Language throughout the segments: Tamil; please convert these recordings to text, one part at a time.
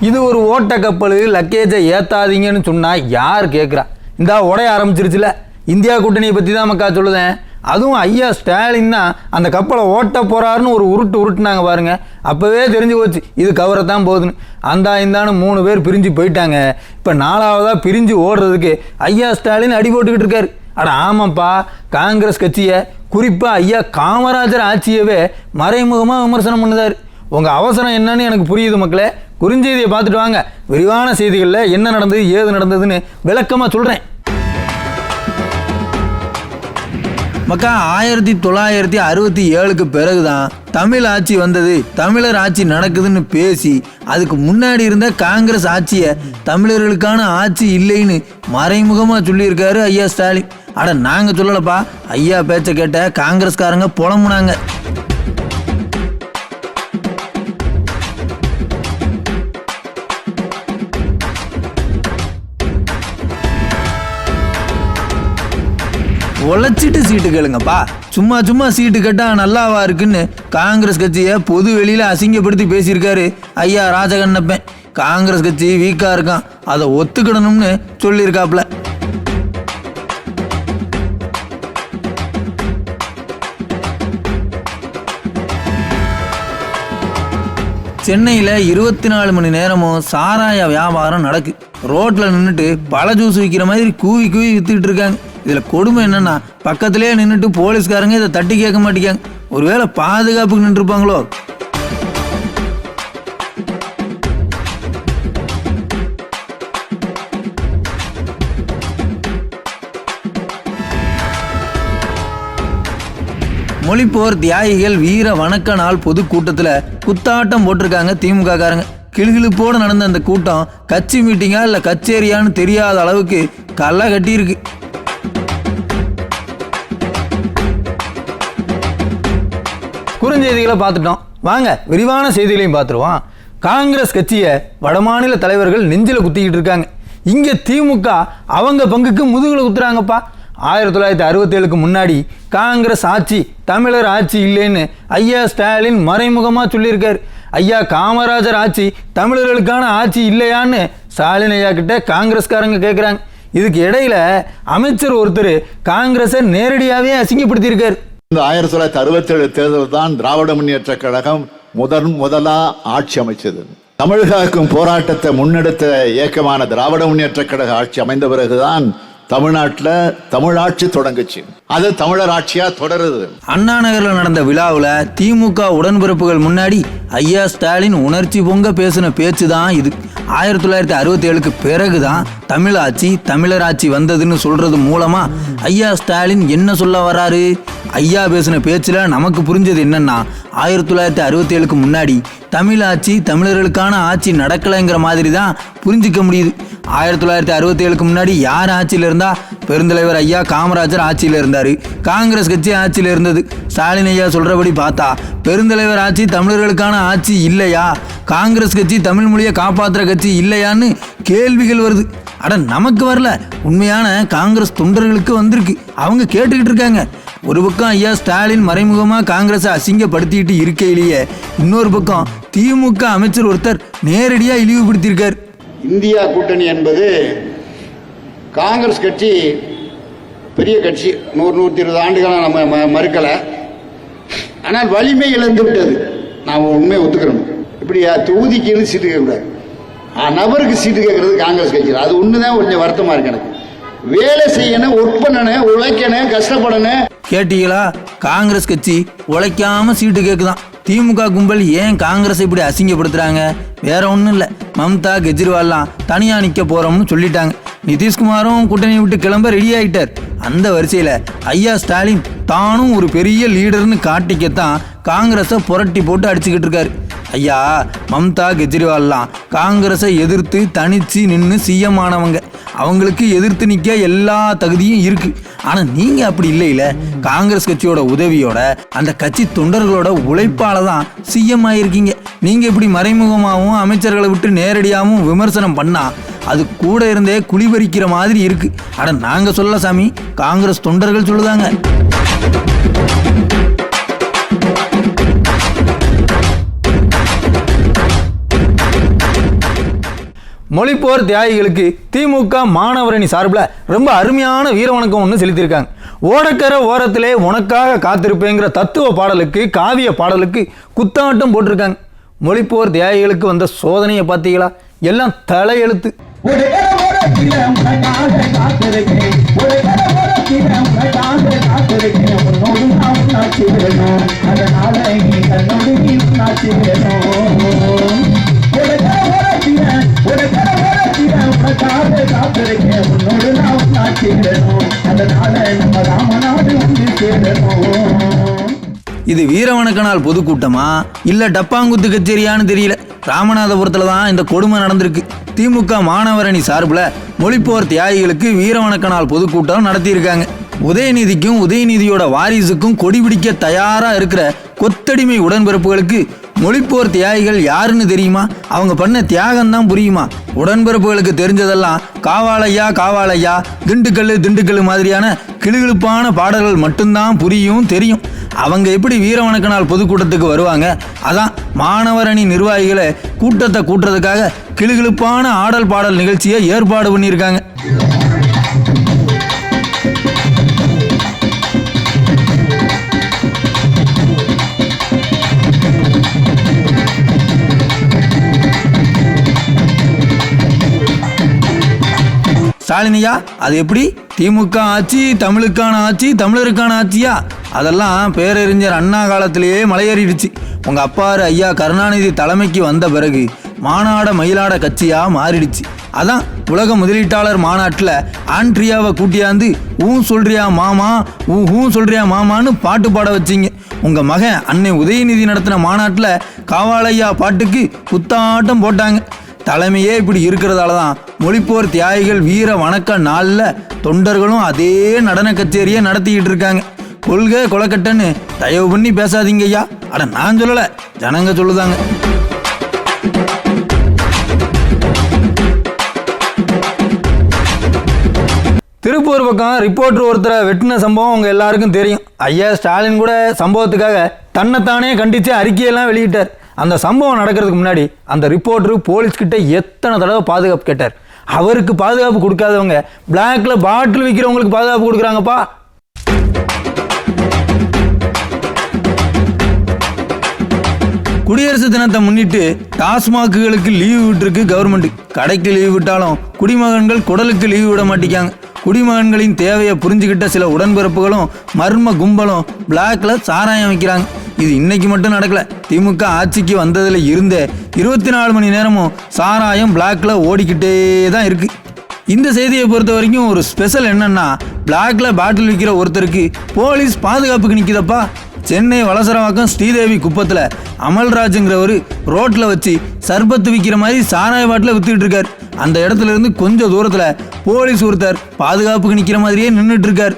இது ஒரு ஓட்ட கப்பல், லக்கேஜை ஏத்தாதீங்கன்னு சொன்னா யார் கேட்குறா? இந்த உடைய ஆரம்பிச்சிருச்சுல. இந்தியா கூட்டணியை பற்றி தான் மக்கா சொல்லுதேன். அதுவும் ஐயா ஸ்டாலின் தான் அந்த கப்பலை ஓட்ட போறாருன்னு ஒரு உருட்டுனாங்க பாருங்க. அப்பவே தெரிஞ்சு போச்சு இது கவரத்தான் போகுதுன்னு. இந்தான்னு 3 பேர் பிரிஞ்சு போயிட்டாங்க. இப்போ 4வதா பிரிஞ்சு ஓடுறதுக்கு ஐயா ஸ்டாலின் அடி போட்டுக்கிட்டு இருக்காரு. அட ஆமாப்பா, காங்கிரஸ் கட்சியை குறிப்பாக ஐயா காமராஜர் ஆட்சியவே மறைமுகமாக விமர்சனம் பண்ணுதார். உங்கள் அவசரம் என்னன்னு எனக்கு புரியுது மக்களே. குறுஞ்செய்தியை பார்த்துட்டு வாங்க. விரிவான செய்திகளில் என்ன நடந்தது ஏது நடந்ததுன்னு விளக்கமாக சொல்கிறேன். மக்கா 1967க்கு பிறகுதான் தமிழ் ஆட்சி வந்தது, தமிழர் ஆட்சி நடக்குதுன்னு பேசி அதுக்கு முன்னாடி இருந்த காங்கிரஸ் ஆட்சியை தமிழர்களுக்கான ஆட்சி இல்லைன்னு மறைமுகமாக சொல்லியிருக்காரு ஐயா ஸ்டாலின். அட நாங்கள் சொல்லலப்பா, ஐயா பேச்சை கேட்ட காங்கிரஸ்காரங்க புலம்புனாங்க. உழைச்சிட்டு சீட்டு கேளுங்கப்பா, சும்மா சீட்டு கேட்டால் நல்லாவா இருக்குன்னு காங்கிரஸ் கட்சியை பொது வெளியில் அசிங்கப்படுத்தி பேசியிருக்காரு ஐயா ராஜகண்ணப்பன். காங்கிரஸ் கட்சி வீக்காக இருக்கான், அதை ஒத்துக்கிடணும்னு சொல்லியிருக்காப்ல. சென்னையில் 24 மணி நேரமும் சாராய வியாபாரம் நடக்கு. ரோட்டில் நின்றுட்டு பழ ஜூஸ் விற்கிற மாதிரி கூவி வித்துக்கிட்டு இருக்காங்க. இதில் கொடுமை என்னன்னா, பக்கத்திலே நின்றுட்டு போலீஸ்காரங்க இதை தட்டி கேட்க மாட்டேங்காங்க. ஒருவேளை பாதுகாப்புக்கு நின்றுருப்பாங்களோ? மொழிப்போர் தியாகிகள் வீர வணக்க நாள் பொதுக்கூட்டத்தில் குத்தாட்டம் போட்டிருக்காங்க திமுக காரங்க. கிளுகிழுப்போடு நடந்த அந்த கூட்டம் கட்சி மீட்டிங்கா இல்லை கச்சேரியான்னு தெரியாத அளவுக்கு களை கட்டியிருக்கு. குறுஞ்செய்திகளை பார்த்துட்டோம், வாங்க விரிவான செய்திகளையும் பார்த்துருவோம். காங்கிரஸ் கட்சியை வடமாநில தலைவர்கள் நெஞ்சில் குத்திக்கிட்டு இருக்காங்க. இங்கே திமுக அவங்க பங்குக்கு முதுகில் குத்துறாங்கப்பா. 1967க்கு முன்னாடி காங்கிரஸ் ஆட்சி தமிழர் ஆட்சி இல்லைன்னு ஐயா ஸ்டாலின் மறைமுகமாக சொல்லியிருக்காரு. ஐயா காமராஜர் ஆட்சி தமிழர்களுக்கான ஆட்சி இல்லையான்னு ஸ்டாலின் ஐயா கிட்ட காங்கிரஸ்காரங்க கேட்குறாங்க. இதுக்கு இடையில அமைச்சர் ஒருத்தர் காங்கிரஸை நேரடியாகவே அசிங்கப்படுத்தியிருக்காரு. இந்த 1967 தேர்தல் தான் திராவிட முன்னேற்ற கழகம் முதலா ஆட்சி அமைச்சது. தமிழகம் போராட்டத்தை முன்னெடுத்த இயக்கமான திராவிட முன்னேற்ற கழக ஆட்சி அமைந்த பிறகுதான் தமிழ்நாட்டில் தமிழாட்சி தொடங்குச்சு. அது தமிழர் ஆட்சியா தொடருது. அண்ணா நகரில் நடந்த விழாவில் திமுக உடன்பிறப்புகள் முன்னாடி ஐயா ஸ்டாலின் உணர்ச்சி பொங்க பேசின பேச்சு தான் இது. 1967க்கு பிறகுதான் தமிழாட்சி தமிழர் ஆட்சி வந்ததுன்னு சொல்றது மூலமா ஐயா ஸ்டாலின் என்ன சொல்ல வராரு? ஐயா பேசின பேச்சுல நமக்கு புரிஞ்சது என்னன்னா, 1967க்கு முன்னாடி தமிழாட்சி தமிழர்களுக்கான ஆட்சி நடக்கலைங்கிற மாதிரி தான் புரிஞ்சிக்க முடியுது. 1967க்கு முன்னாடி யார் ஆட்சியில் இருந்தா? பெருந்தலைவர் ஐயா காமராஜர் ஆட்சியில் இருந்தார், காங்கிரஸ் கட்சி ஆட்சியில் இருந்தது. ஸ்டாலின் ஐயா சொல்றபடி பார்த்தா பெருந்தலைவர் ஆட்சி தமிழர்களுக்கான ஆட்சி இல்லையா, காங்கிரஸ் கட்சி தமிழ் மொழியை காப்பாற்றுற கட்சி இல்லையான்னு கேள்விகள் வருது. அட நமக்கு வரல, உண்மையான காங்கிரஸ் தொண்டர்களுக்கு வந்திருக்கு. அவங்க கேட்டுக்கிட்டு இருக்காங்க. ஒரு பக்கம் ஐயா ஸ்டாலின் மறைமுகமாக காங்கிரஸை அசிங்கப்படுத்திட்டு இருக்கையிலேயே இன்னொரு பக்கம் திமுக அமைச்சர் ஒருத்தர் நேரடியாக இழிவுபடுத்தியிருக்கார். இந்தியா கூட்டணி என்பது காங்கிரஸ் கட்சி பெரிய கட்சி, 100-120 ஆண்டுகளாக நம்ம மறுக்கலை. ஆனால் வலிமை இழந்து விட்டது. நாம் உண்மையை ஒத்துக்கிறோம். இப்படி தொகுதிக்கு சீட்டு கேட்கக்கூடாது, நபருக்கு சீட்டு கேட்கறது காங்கிரஸ் கட்சியில். அது ஒன்று தான் கொஞ்சம் வருத்தமாக இருக்கு எனக்கு. வேலை செய்யணும், ஒர்க் பண்ணணும், உழைக்கணும், கஷ்டப்படணும். கேட்டீங்களா? காங்கிரஸ் கட்சி உழைக்காம சீட்டு கேட்குதான். திமுக கும்பல் ஏன் காங்கிரஸை இப்படி அசிங்கப்படுத்துறாங்க? வேற ஒன்றும் இல்லை, மம்தா கெஜ்ரிவால்லாம் தனியாக நிற்க போறோம்னு சொல்லிட்டாங்க. நிதிஷ்குமாரும் கூட்டணி விட்டு கிளம்ப ரெடி ஆகிட்டார். அந்த வரிசையில் ஐயா ஸ்டாலின் தானும் ஒரு பெரிய லீடர்னு காட்டிக்கத்தான் காங்கிரஸை புரட்டி போட்டு அடிச்சுக்கிட்டு இருக்காரு. ஐயா மம்தா கெஜ்ரிவால்லாம் காங்கிரஸை எதிர்த்து தனிச்சு நின்று சிஎம் ஆனவங்க. அவங்களுக்கு எதிர்த்து நிற்க எல்லா தகுதியும் இருக்கு. ஆனால் நீங்கள் அப்படி இல்லையில, காங்கிரஸ் கட்சியோட உதவியோட அந்த கட்சி தொண்டர்களோட உழைப்பால தான் சிஎம் ஆகியிருக்கீங்க. நீங்கள் இப்படி மறைமுகமாகவும் அமைச்சர்களை விட்டு நேரடியாகவும் விமர்சனம் பண்ணால் அது கூட இருந்தே குளிபறிக்கிற மாதிரி இருக்கு. ஆனால் நாங்கள் சொல்ல சாமி, காங்கிரஸ் தொண்டர்கள் சொல்லுதாங்க. மொழிப்போர் தியாகிகளுக்கு திமுக மாணவரணி சார்பில் ரொம்ப அருமையான வீர வணக்கம் ஒன்று செலுத்தியிருக்காங்க. ஓடக்கரை ஓரத்திலே உனக்காக காத்திருப்பேங்கிற தத்துவ பாடலுக்கு காவிய பாடலுக்கு குத்தாட்டம் போட்டிருக்காங்க. மொழிப்போர் தியாகிகளுக்கு வந்த சோதனையை பார்த்தீங்களா? எல்லாம் தலையெழுத்து. இது வீரவணக்கனால் பொதுக்கூட்டமா இல்ல டப்பாங்குத்து கச்சேரியான்னு தெரியல. ராமநாதபுரத்துல தான் இந்த கொடுமை நடந்திருக்கு. திமுக மாணவரணி சார்பில் மொழிப்போர் தியாகிகளுக்கு வீரவணக்கனால் பொதுக்கூட்டம் நடத்தியிருக்காங்க. உதயநிதிக்கும் உதயநிதியோட வாரிசுக்கும் கொடி பிடிக்க தயாரா இருக்கிற கொத்தடிமை உடன்பிறப்புகளுக்கு மொழிப்போர் தியாகிகள் யாருன்னு தெரியுமா? அவங்க பண்ண தியாகம் தான் புரியுமா? உடன்பிறப்புகளுக்கு தெரிஞ்சதெல்லாம் காவாலையா காவாலையா, திண்டுக்கல் மாதிரியான கிளுகிழுப்பான பாடல்கள் மட்டும்தான் புரியும் தெரியும். அவங்க எப்படி வீரவணக்கனால் பொதுக்கூட்டத்துக்கு வருவாங்க? அதான் மாணவரணி நிர்வாகிகளை கூட்டத்தை கூட்டுறதுக்காக கிளுகிழுப்பான ஆடல் பாடல் நிகழ்ச்சியை ஏற்பாடு பண்ணியிருக்காங்க. ஸ்டாலினியா, அது எப்படி? திமுக ஆட்சி தமிழுக்கான ஆட்சி, தமிழருக்கான ஆட்சியா? அதெல்லாம் பேரறிஞர் அண்ணா காலத்திலேயே மலையேறிடுச்சு. உங்க அப்பாரு ஐயா கருணாநிதி தலைமைக்கு வந்த பிறகு மாநாட மயிலாட கட்சியா மாறிடுச்சு. அதான் உலக முதலீட்டாளர் மாநாட்டில் ஆண்ட்ரியாவை கூட்டியாந்து சொல்றியா மாமா சொல்றியா மாமான்னு பாட்டு பாட வச்சிங்க. உங்க மகன் அன்னை உதயநிதி நடத்தின மாநாட்டில் காவாலையா பாட்டுக்கு குத்தாட்டம் போட்டாங்க. தலைமையே இப்படி இருக்கிறதால தான் மொழிப்போர் தியாகிகள் வீர வணக்க நாளில் தொண்டர்களும் அதே நடன கச்சேரியை நடத்திக்கிட்டு இருக்காங்க. கொள்கை கொலக்கட்டன்னு தயவு பண்ணி பேசாதீங்க ஐயா. அட நான் சொல்லலை, ஜனங்க சொல்லுதாங்க. திருப்பூர் பக்கம் ரிப்போர்ட்டர் ஒருத்தரை வெட்டின சம்பவம் உங்க எல்லாருக்கும் தெரியும். ஐயா ஸ்டாலின் கூட சம்பவத்துக்காக தன்னைத்தானே கண்டித்து அறிக்கையெல்லாம் வெளியிட்டார். அந்த சம்பவம் நடக்கிறதுக்கு முன்னாடி அந்த ரிப்போர்ட்டரு போலீஸ்கிட்ட எத்தனை தடவை பாதுகாப்பு கேட்டார். அவருக்கு பாதுகாப்பு கொடுக்காதவங்க பிளாக்ல பாட்டில் விற்கிறவங்களுக்கு பாதுகாப்பு கொடுக்குறாங்கப்பா. குடியரசு தினத்தை முன்னிட்டு டாஸ்மாக்குகளுக்கு லீவு விட்டுருக்கு கவர்மெண்ட். கடைக்கு லீவு விட்டாலும் குடிமகன்கள் குடலுக்கு லீவு விட மாட்டேங்காங்க. குடிமகன்களின் தேவையை புரிஞ்சுக்கிட்ட சில உடன்பிறப்புகளும் மர்ம கும்பலும் பிளாக்ல சாராயம் வைக்கிறாங்க. இது இன்னைக்கு மட்டும் நடக்கல. திமுக ஆட்சிக்கு வந்ததுல இருந்தே 24 மணி நேரமும் சாராயம் பிளாக்ல ஓடிக்கிட்டே தான் இருக்கு. இந்த செய்தியை பொறுத்த வரைக்கும் ஒரு ஸ்பெஷல் என்னன்னா, பிளாக்ல பாட்டில் விற்கிற ஒருத்தருக்கு போலீஸ் பாதுகாப்புக்கு நிற்குதப்பா. சென்னை வலசரவாக்கம் ஸ்ரீதேவி குப்பத்தில் அமல்ராஜுங்கிறவர் ரோட்டில் வச்சு சர்பத்து விற்கிற மாதிரி சாராய பாட்டில் வித்துக்கிட்டு இருக்கார். அந்த இடத்துல இருந்து கொஞ்சம் தூரத்தில் போலீஸ் ஒருத்தர் பாதுகாப்புக்கு நிற்கிற மாதிரியே நின்றுட்டு இருக்கார்.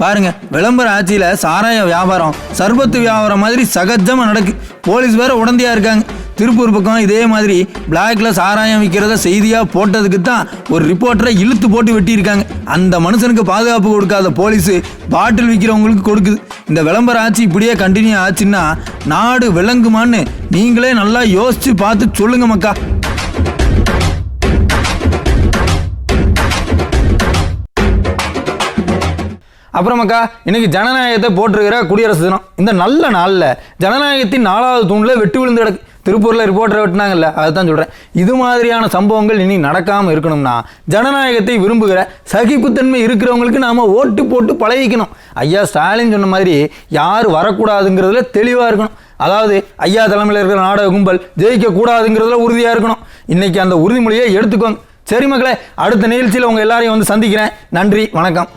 பாருங்க, விளம்பர ஆட்சியில சாராய வியாபாரம் சர்பத்து வியாபாரம் மாதிரி சகஜமா நடக்கு. போலீஸ் வேற உடந்தையா இருக்காங்க. திருப்பூர் பக்கம் இதே மாதிரி பிளாக்ல சாராயம் விற்கிறத செய்தியா போட்டதுக்கு தான் ஒரு ரிப்போர்ட்டரை இழுத்து போட்டு வெட்டியிருக்காங்க. அந்த மனுஷனுக்கு பாதுகாப்பு கொடுக்காத போலீஸ் பாட்டில் விற்கிறவங்களுக்கு கொடுக்குது. இந்த விளம்பர ஆட்சி இப்படியே கண்டினியூ ஆச்சுன்னா நாடு விளங்குமான்னு நீங்களே நல்லா யோசிச்சு பார்த்து சொல்லுங்க மக்கா. அப்புறமாக்கா, இன்னைக்கு ஜனநாயகத்தை போட்டிருக்கிற குடியரசு தினம். இந்த நல்ல நாளில் ஜனநாயகத்தின் 4வது தூணில் வெட்டு விழுந்து கிடக்கு. திருப்பூரில் ரிப்போர்ட்டரை வெட்டினாங்கல்ல, அதுதான் சொல்கிறேன். இது மாதிரியான சம்பவங்கள் இனி நடக்காமல் இருக்கணும்னா ஜனநாயகத்தை விரும்புகிற சகிப்புத்தன்மை இருக்கிறவங்களுக்கு நாம் ஓட்டு போட்டு பழகிக்கணும். ஐயா ஸ்டாலின் சொன்ன மாதிரி யார் வரக்கூடாதுங்கிறதுல தெளிவாக இருக்கணும். அதாவது ஐயா தலைமையில் இருக்கிற நாடக கும்பல் ஜெயிக்கக்கூடாதுங்கிறதுல உறுதியாக இருக்கணும். இன்னைக்கு அந்த உறுதிமொழியை எடுத்துக்கோங்க. சரி மக்களே, அடுத்த நிகழ்ச்சியில் உங்கள் எல்லாரையும் வந்து சந்திக்கிறேன். நன்றி, வணக்கம்.